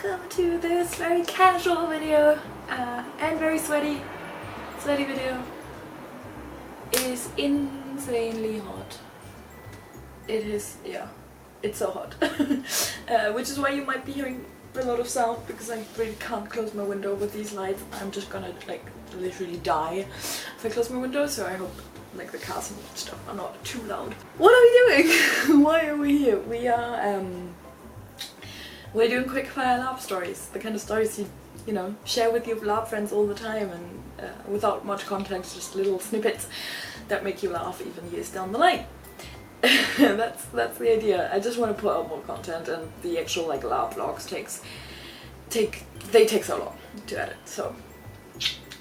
welcome to this very casual video and very sweaty video. It is insanely hot. It is, yeah, it's so hot. Which is why you might be hearing a lot of sound, because I really can't close my window with these lights. I'm just gonna like literally die if I close my window, so I hope like the cars and stuff are not too loud. What are we doing? Why are we here? We're doing quickfire LARP stories, the kind of stories you know, share with your LARP friends all the time, and without much context, just little snippets that make you laugh even years down the line. That's the idea. I just want to put out more content, and the actual like LARP vlogs take so long to edit, so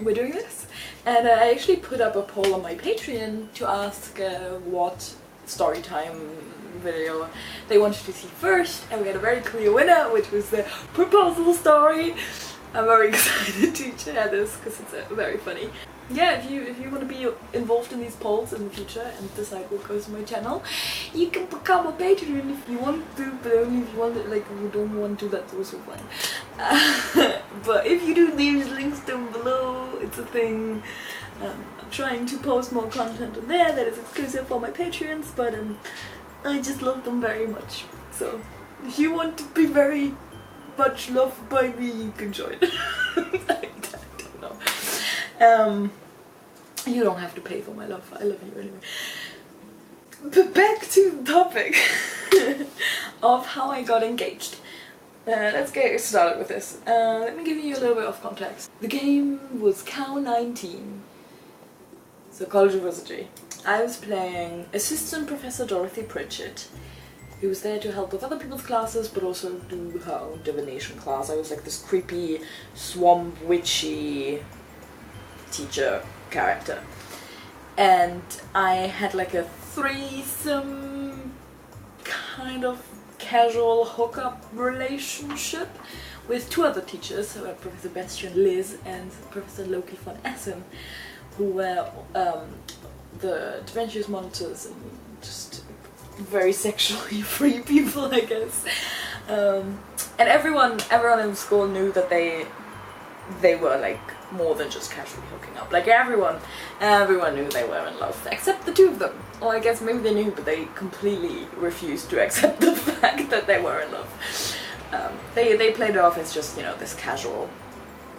we're doing this. And I actually put up a poll on my Patreon to ask what Storytime video they wanted to see first, and we had a very clear winner, which was the proposal story. I'm very excited to share this because it's very funny. Yeah, if you want to be involved in these polls in the future and decide what goes to my channel, you can become a patron if you want to, but only if you want it. Like, if you don't want to, that's also fine. But if you do, there's links down below. It's a thing. I'm trying to post more content on there that is exclusive for my patrons, but I just love them very much. So if you want to be very much loved by me, you can join. I don't know. You don't have to pay for my love. I love you anyway. But back to the topic of how I got engaged. Let's get started with this. Let me give you a little bit of context. The game was Cow 19. So College University. I was playing Assistant Professor Dorothy Pritchett, who was there to help with other people's classes, but also do her own divination class. I was like this creepy, swamp witchy teacher character. And I had like a threesome kind of casual hookup relationship with two other teachers, Professor Bastian Liz and Professor Loki von Essen, who were the adventurous monitors and just very sexually free people, I guess. And everyone in the school knew that they were like more than just casually hooking up. Like everyone knew they were in love, except the two of them. Or I guess maybe they knew, but they completely refused to accept the fact that they were in love. They played it off as just, you know, this casual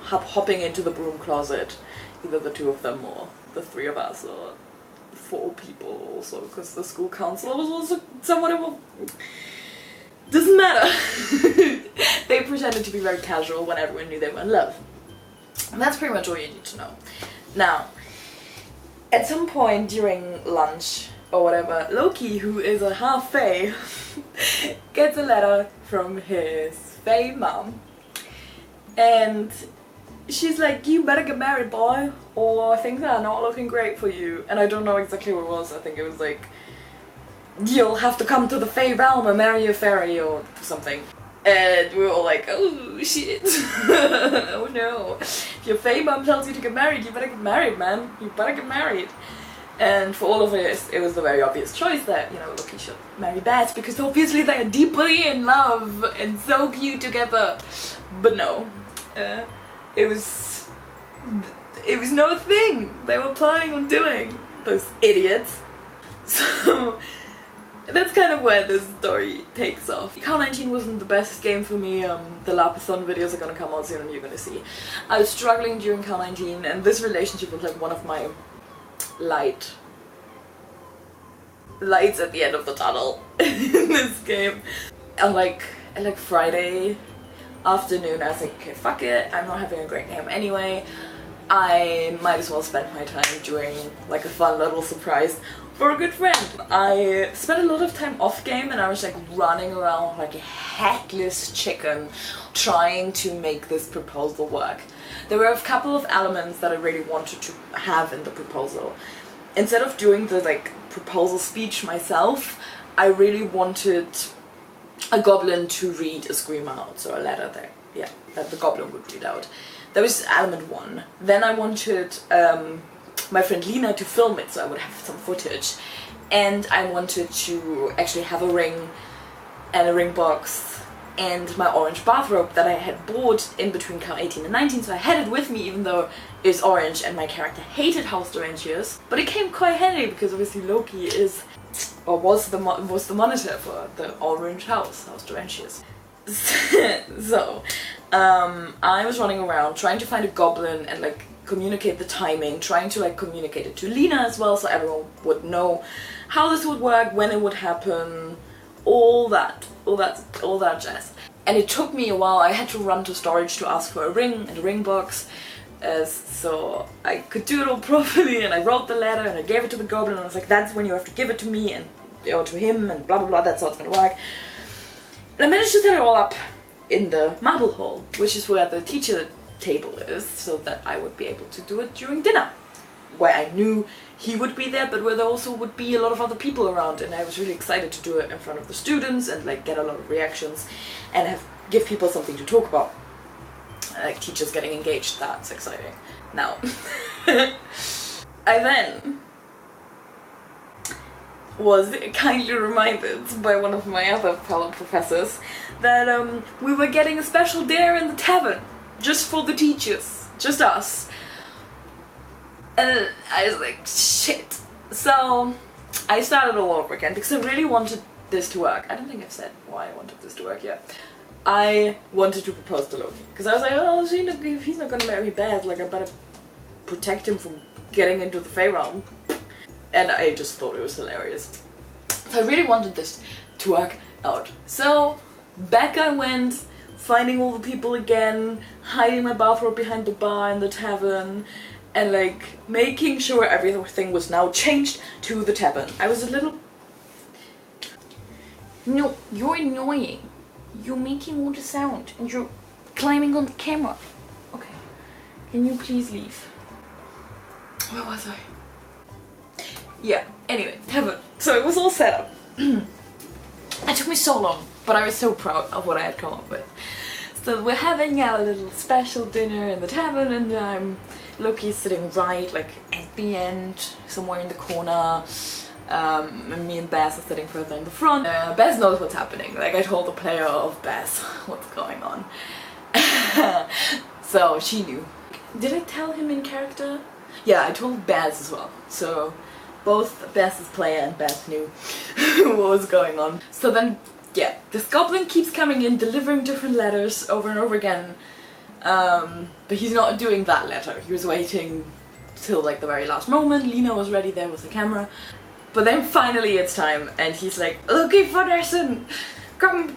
hopping into the broom closet, either the two of them or the three of us, or 4 people also, because the school counselor was also someone who doesn't matter. They pretended to be very casual when everyone knew they were in love. And that's pretty much all you need to know. Now, at some point during lunch or whatever, Loki, who is a half fae, gets a letter from his fae mom, and she's like, "You better get married, boy, or things are not looking great for you." And I don't know exactly what it was. I think it was like, "You'll have to come to the Fae realm and marry a fairy," or something. And we were all like, "Oh shit." Oh no. If your Fae mom tells you to get married, you better get married, man. You better get married. And for all of us, it was the very obvious choice that, you know, Loki should marry Bats, because obviously they're deeply in love and so cute together. But no. It was no thing they were planning on doing, those idiots. So that's kind of where this story takes off. Cow 19 wasn't the best game for me. The Larpathon videos are gonna come out soon and you're gonna see. I was struggling during Cow 19, and this relationship was like one of my lights at the end of the tunnel in this game. And like Friday afternoon, I was like, okay, fuck it, I'm not having a great game anyway. I might as well spend my time doing like a fun little surprise for a good friend. I spent a lot of time off game, and I was like running around like a headless chicken trying to make this proposal work. There were a couple of elements that I really wanted to have in the proposal. Instead of doing the like proposal speech myself, I really wanted a goblin to read a scream out, so a letter there, yeah, that the goblin would read out. That was element 1. Then I wanted my friend Lena to film it, so I would have some footage. And I wanted to actually have a ring and a ring box and my orange bathrobe that I had bought in between count 18 and 19, so I had it with me even though it's orange and my character hated how strange he is. But it came quite handy because obviously Loki is, or was the monitor for the orange house, how strange he is. So, I was running around trying to find a goblin and like communicate the timing, trying to like communicate it to Lena as well so everyone would know how this would work, when it would happen, all that jazz. And it took me a while. I had to run to storage to ask for a ring and a ring box, so I could do it all properly, and I wrote the letter and I gave it to the goblin and I was like, that's when you have to give it to me and or to him and blah blah blah, that's how it's gonna work. And I managed to set it all up in the marble hall, which is where the teacher table is, so that I would be able to do it during dinner, where I knew he would be there, but where there also would be a lot of other people around, and I was really excited to do it in front of the students and like get a lot of reactions and give people something to talk about. Like teachers getting engaged, that's exciting. Now, I then was kindly reminded by one of my other fellow professors that we were getting a special dinner in the tavern, just for the teachers, just us. And I was like, shit. So I started all over again because I really wanted this to work. I don't think I've said why I wanted this to work yet. I wanted to propose to Loki because I was like, oh, if he's not gonna marry Beth, like I better protect him from getting into the Fey realm. And I just thought it was hilarious. So I really wanted this to work out. So back I went, finding all the people again, hiding my bathrobe behind the bar in the tavern, and like making sure everything was now changed to the tavern. I was a little... No, you're annoying. You're making all the sound and you're climbing on the camera. Okay, can you please leave? Where was I? Yeah, anyway, tavern. So it was all set up. It took me so long, but I was so proud of what I had come up with. So we're having a little special dinner in the tavern, and Loki's sitting right, like, at the end, somewhere in the corner. And me and Bess are sitting further in the front. Bess knows what's happening. Like, I told the player of Bess what's going on. So she knew. Did I tell him in character? Yeah, I told Bess as well. So both Bess's player and Bess knew what was going on. So then, yeah, this goblin keeps coming in, delivering different letters over and over again. But he's not doing that letter. He was waiting till like the very last moment. Lena was ready there with the camera. But then finally it's time, and he's like, looking for Nessun! Come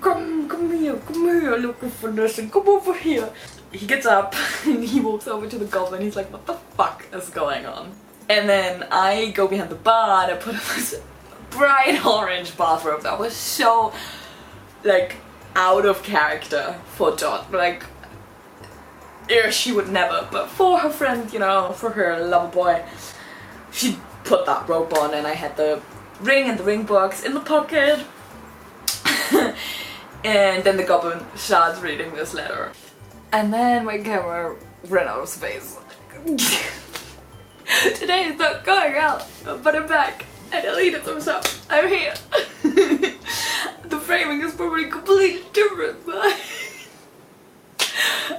here, looking for Nessun, come over here! He gets up and he walks over to the goblin. He's like, what the fuck is going on? And then I go behind the bar and I put on this bright orange bathrobe that was so like out of character for Dot. Like, she would never, but for her friend, you know, for her lover boy, she put that robe on, and I had the ring and the ring box in the pocket. And then the goblin starts reading this letter. And then my camera ran out of space. Today is not going out, but I'm back. I deleted some stuff. I'm here. The framing is probably completely different, but...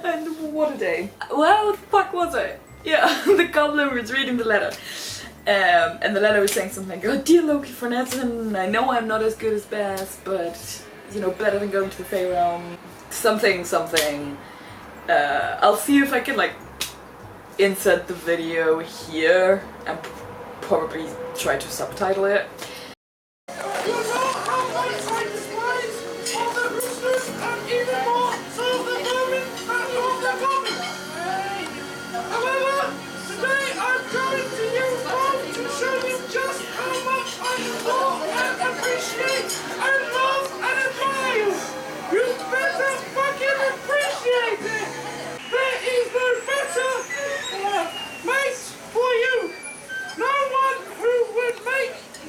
And what a day. Where the fuck was I? Yeah, the goblin was reading the letter. And the letter was saying something like, oh, dear Loki for Nessun, I know I'm not as good as Bess, but, you know, better than going to the Fey realm. Something. I'll see if I can, like, insert the video here and probably try to subtitle it.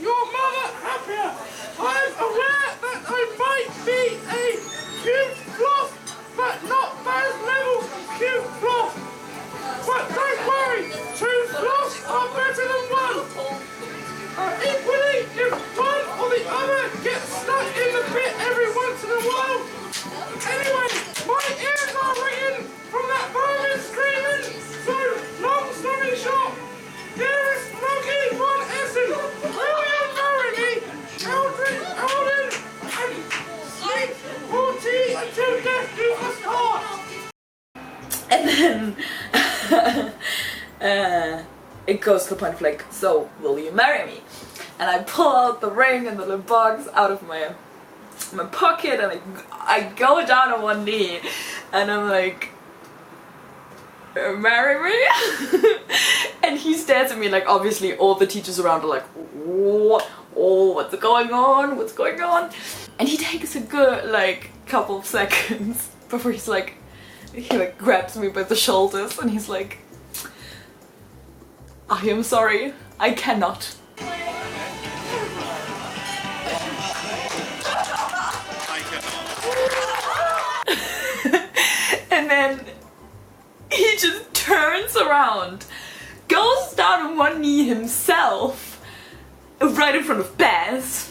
Your mum then it goes to the point of like, so will you marry me? And I pull out the ring and the little box out of my pocket, and I go down on one knee and I'm like, marry me? And he stares at me like, obviously all the teachers around are like, what? Oh, what's going on? What's going on? And he takes a good like couple of seconds before he like grabs me by the shoulders and he's like, I am sorry, I cannot. And then he just turns around, goes down on one knee himself, right in front of Baz.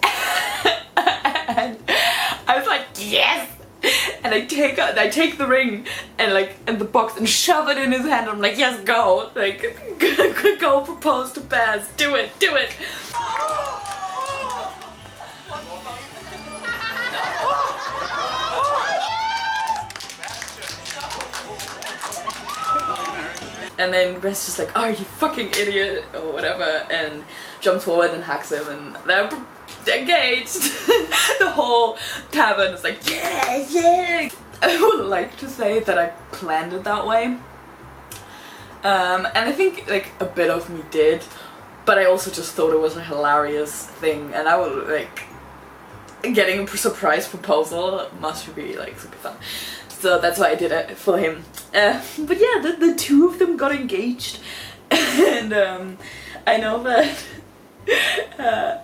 And I was like, yes! And I take the ring and the box and shove it in his hand. I'm like, yes, go! Like, go propose to Baz. Do it, do it! And then Baz just like, oh, you fucking idiot, or whatever, and jumps forward and hacks him, and they're engaged. The whole tavern is like, yeah, yeah. I would like to say that I planned it that way, and I think like a bit of me did, but I also just thought it was a hilarious thing, and I would like, getting a surprise proposal must be like super fun. So that's why I did it for him. But yeah, the two of them got engaged, and I know that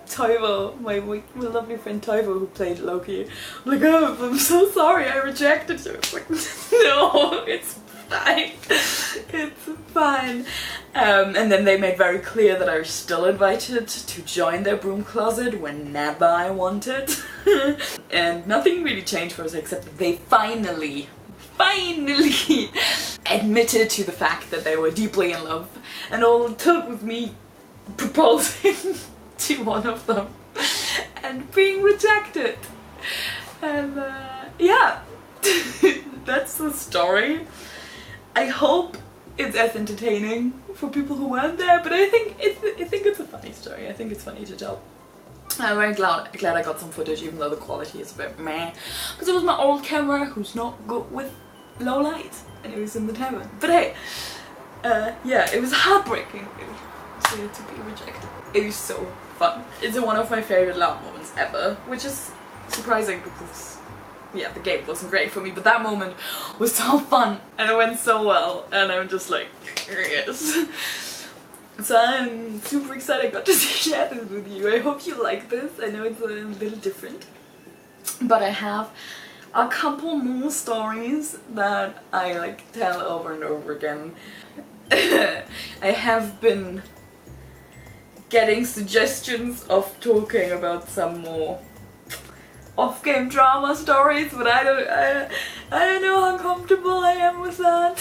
Toivo, my lovely friend Toivo, who played Loki, I'm like, oh, I'm so sorry, I rejected you. It's like, no, it's fine, it's fine. And then they made very clear that I was still invited to join their broom closet whenever I wanted. And nothing really changed for us except that they finally admitted to the fact that they were deeply in love, and all it took was me proposing to one of them and being rejected. And yeah, that's the story. I hope it's as entertaining for people who weren't there, but I think it's a funny story. I think it's funny to tell. I'm very glad I got some footage, even though the quality is a bit meh, because it was my old camera who's not good with low light, and it was in the tavern. But hey, yeah, it was heartbreaking to be rejected. It was so fun. It's one of my favorite Larp moments ever, which is surprising because, yeah, the game wasn't great for me, but that moment was so fun and it went so well, and I'm just like, yes. So I'm super excited I got to share this with you. I hope you like this. I know it's a little different, but I have a couple more stories that I like tell over and over again. I have been getting suggestions of talking about some more off-game drama stories, but I don't know how comfortable I am with that.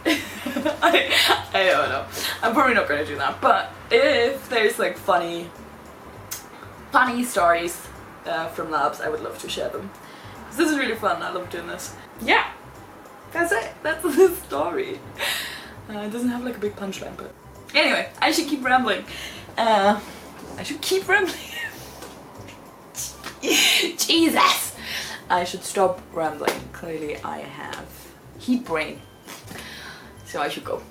I don't know. I'm probably not gonna do that, but if there's like funny stories from labs, I would love to share them. This is really fun. I love doing this. Yeah, that's it. That's the story. It doesn't have like a big punchline, but anyway, I should keep rambling. Jesus! I should stop rambling. Clearly I have heat brain, so I should go.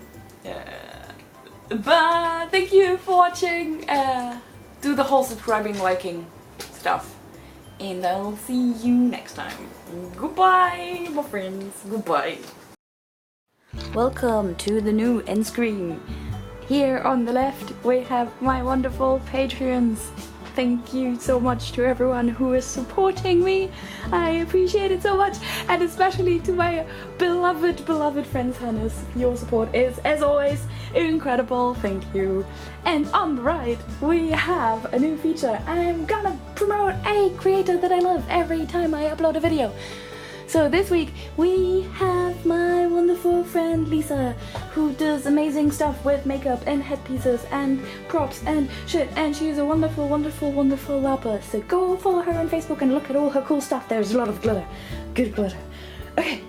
But thank you for watching. Do the whole subscribing, liking stuff, and I'll see you next time. Goodbye, my friends. Goodbye. Welcome to the new end screen. Here on the left we have my wonderful Patreons. Thank you so much to everyone who is supporting me. I appreciate it so much, and especially to my beloved friends Hannes. Your support is, as always, incredible. Thank you. And on the right we have a new feature. I'm gonna promote a creator that I love every time I upload a video. So this week we have my wonderful friend Lisa, who does amazing stuff with makeup and headpieces and props and shit, and she's a wonderful Larper. So go follow her on Facebook and look at all her cool stuff. There's a lot of glitter. Good glitter. Okay.